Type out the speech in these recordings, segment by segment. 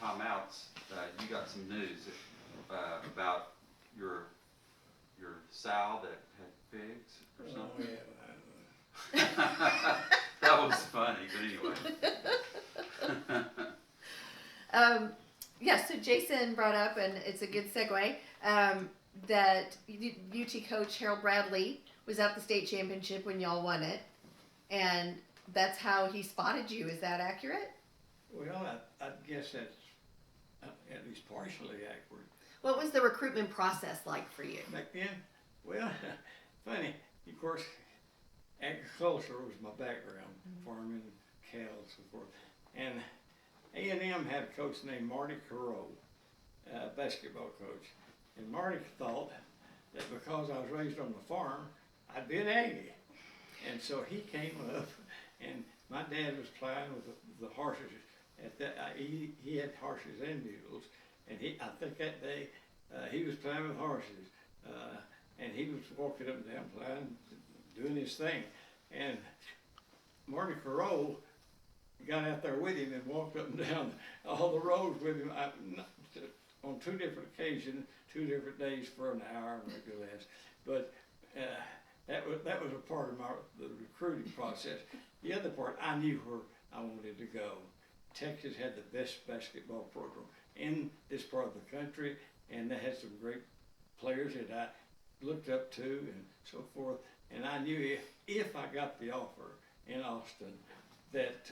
timeouts, you got some news about your sow that had pigs or something. Yeah. That was funny, but anyway. Yeah, so Jason brought up, and it's a good segue, that UT coach Harold Bradley was at the state championship when y'all won it, and that's how he spotted you. Is that accurate? Well, I guess that's at least partially accurate. What was the recruitment process like for you? Back then, well, funny, of course, agriculture was my background, farming, cattle, and so forth. And A&M had a coach named Marty Carew, basketball coach. And Marty thought that because I was raised on the farm, I'd be an Aggie. And so he came up, and my dad was plowing with the horses. At that, he had horses and mules, and I think that day he was plowing with horses, and he was walking up and down plowing, doing his thing. And Marty Carew got out there with him and walked up and down all the roads with him on 2 different occasions, 2 different days for an hour, maybe less. But that was a part of the recruiting process. The other part, I knew where I wanted to go. Texas had the best basketball program in this part of the country, and they had some great players that I looked up to and so forth. And I knew if I got the offer in Austin, that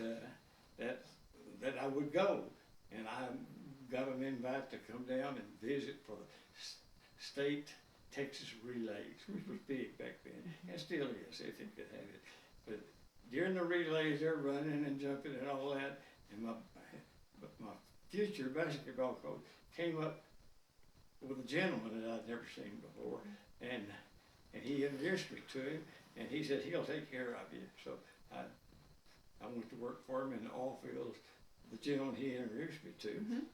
I would go. And I got an invite to come down and visit for the state Texas relays, which was big back then, and still is if it could have it. But during the relays, they're running and jumping and all that. And my future basketball coach came up with a gentleman that I'd never seen before, and he introduced me to him, and he said he'll take care of you. So I went to work for him in the oil fields. The gentleman he introduced me to.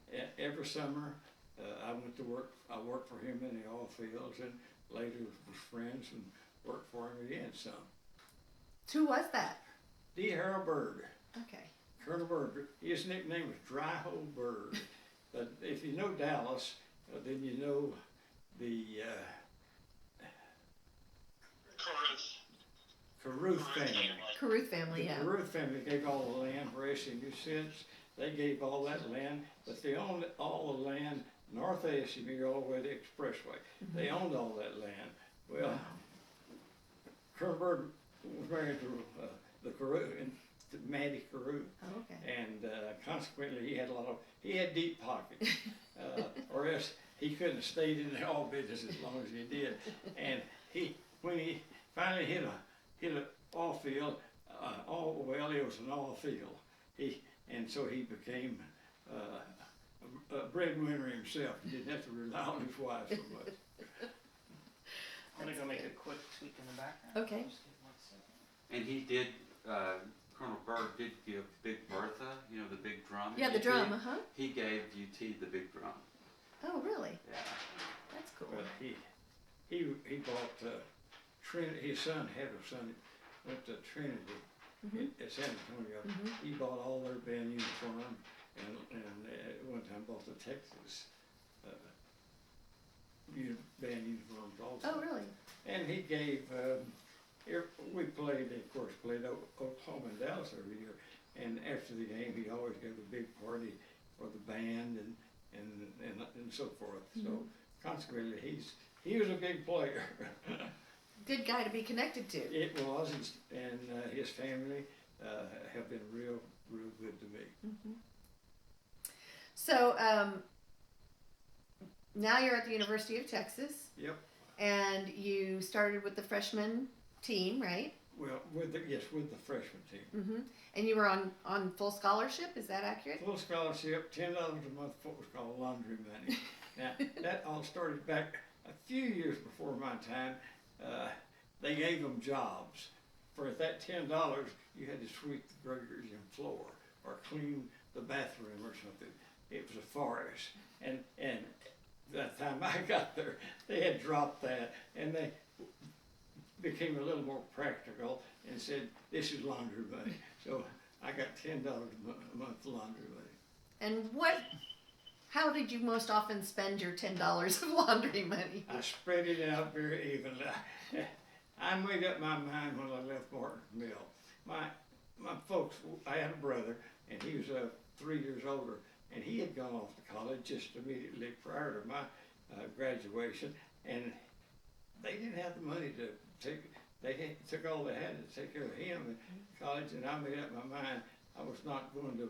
Every summer, I went to work. I worked for him in the oil fields, and later was friends and worked for him again some. Who was that? D. Harold Bird. Okay. Colonel Bird. His nickname was Dry Hole Bird. But if you know Dallas, then you know the Caruth family. Caruth family, yeah. The Caruth family gave all the land for SMU since. They gave all that land, but they owned all the land north of SMU all the way to the expressway. They owned all that land. Well, Colonel Bird was married to the Carew, to Maddie Carew. Oh, okay. And consequently, he had deep pockets, or else he couldn't have stayed in the oil business as long as he did. And when he finally hit an oil field, it was an oil field. And so he became a breadwinner himself. He didn't have to rely on his wife so much. I'm gonna go make a quick tweak in the background. Okay. Just give 1 second. And he did, Colonel Bird did give Big Bertha, the big drum. Yeah, the UT. drum, He gave UT the big drum. Oh, really? Yeah. That's cool. But he bought Trinity. His son had a son that went to Trinity at San Antonio. He bought all their band uniform, and at one time bought the Texas band uniforms also. Oh, really? And he gave. We played Oklahoma and Dallas every year, and after the game, he always gave a big party for the band and so forth. So consequently, he was a big player. Good guy to be connected to. It was, and his family have been real good to me. So now you're at the University of Texas. Yep. And you started with the freshman team, right? Well, with the freshman team. And you were on full scholarship. Is that accurate? Full scholarship, $10 a month for what was called laundry money. Now that all started back a few years before my time. They gave them jobs. For that $10, you had to sweep the Gregorian floor or clean the bathroom or something. It was a forest, and by the time I got there, they had dropped that, and they became a little more practical and said, "This is laundry money." So I got $10 a month laundry money. And what How did you most often spend your $10 of laundry money? I spread it out very evenly. I made up my mind when I left Martin Mill. My folks, I had a brother, and he was 3 years older, and he had gone off to college just immediately prior to my graduation, and they didn't have the money to take. Took all they had to take care of him in college, and I made up my mind I was not going to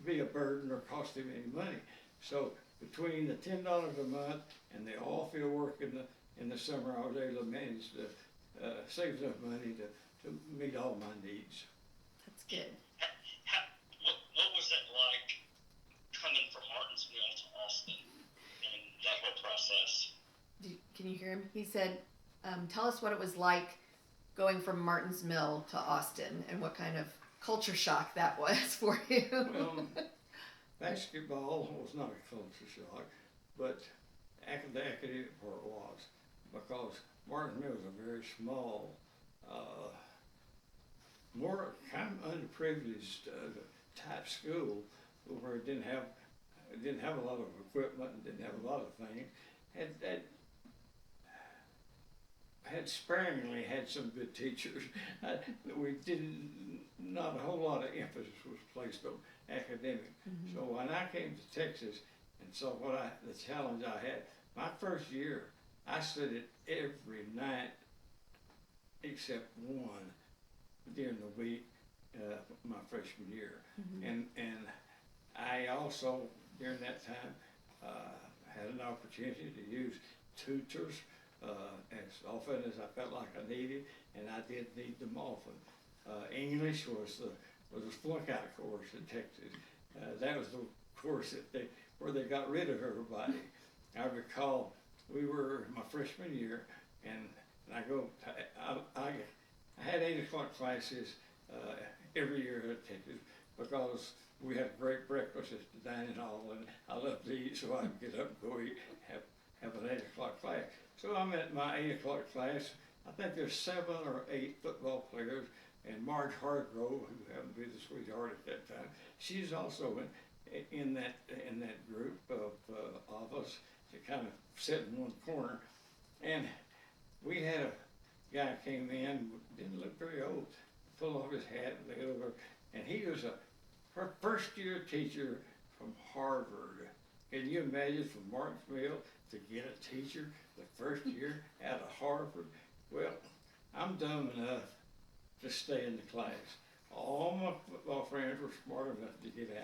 be a burden or cost him any money. So between the $10 a month and the off-field work in the summer, I was able to manage to save enough money to meet all my needs. That's good. What was it like coming from Martinsville to Austin and that whole process? Can you hear him? He said, tell us what it was like going from Martin's Mill to Austin and what kind of culture shock that was for you. Well, basketball was not a culture shock, but the academic part was, because Martin Mill was a very small, more kind of underprivileged type school where it didn't have a lot of equipment and didn't have a lot of things. Had sparingly had some good teachers. Not a whole lot of emphasis was placed on academic. Mm-hmm. So when I came to Texas and saw the challenge I had, my first year, I studied every night except one during the week, my freshman year. Mm-hmm. And I also, during that time, had an opportunity to use tutors as often as I felt like I needed, and I did need them often. English was a flunk out course in Texas. That was the course where they got rid of everybody. I recall we were my freshman year, and I had 8 o'clock classes every year at Texas because we had great breakfast at the dining hall, and I loved to eat, so I could get up and go eat, have an 8 o'clock class. So I'm at my 8 o'clock class. I think there's 7 or 8 football players, and Marge Hargrove, who happened to be the sweetheart at that time, she's also in that group of us to kind of sit in one corner. And we had a guy came in, didn't look very old, pulled off his hat and laid over, and he was her first year teacher from Harvard. Can you imagine from Martinsville to get a teacher the first year out of Harvard? Well, I'm dumb enough to stay in the class. All my football friends were smart enough to get out.